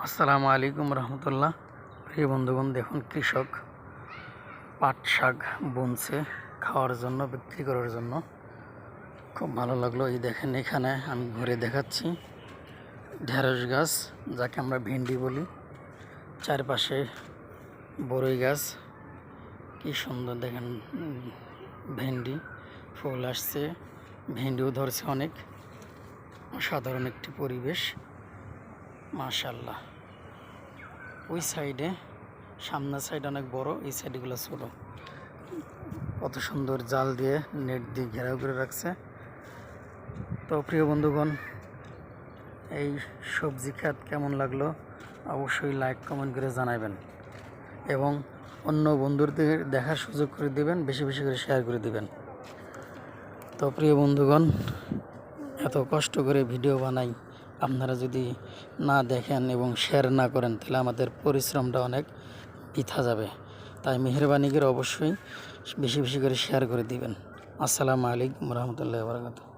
আসসালামু আলাইকুম রহমতুল্লাহ। প্রিয় বন্ধুগণ, দেখুন কৃষক পাট শাক বুনছে খাওয়ার জন্য, বিক্রি করার জন্য। খুব ভালো লাগলো। এই দেখেন, এখানে আমি ঘুরে দেখাচ্ছি ঢেঁড়স গাছ, যাকে আমরা ভেন্ডি বলি। চারপাশে বড়ই গাছ, কি সুন্দর দেখেন। ভেন্ডি ফুল আসছে, ভেন্ডিও ধরছে অনেক। অসাধারণ একটি পরিবেশ, মাশাআল্লাহ। ওই সাইডে, সামনের সাইড অনেক বড়, এই সাইডগুলো ছোট। কত সুন্দর জাল দিয়ে, নেট দিয়ে ঘেরাও করে রাখছে। তো প্রিয় বন্ধুগণ, এই সবজি খাত কেমন লাগলো অবশ্যই লাইক কমেন্ট করে জানাবেন, এবং অন্য বন্ধুদের দেখার সুযোগ করে দিবেন, বেশি বেশি করে শেয়ার করে দিবেন। তো প্রিয় বন্ধুগণ, এত কষ্ট করে ভিডিও বানাই, আপনারা যদি না দেখেন এবং শেয়ার না করেন, তাহলে আমাদের পরিশ্রমটা অনেক বৃথা যাবে। তাই মেহেরবানি করে অবশ্যই বেশি বেশি করে শেয়ার করে দিবেন। আসসালামু আলাইকুম রহমতুল্লাহি ওয়া বারাকাতুহু।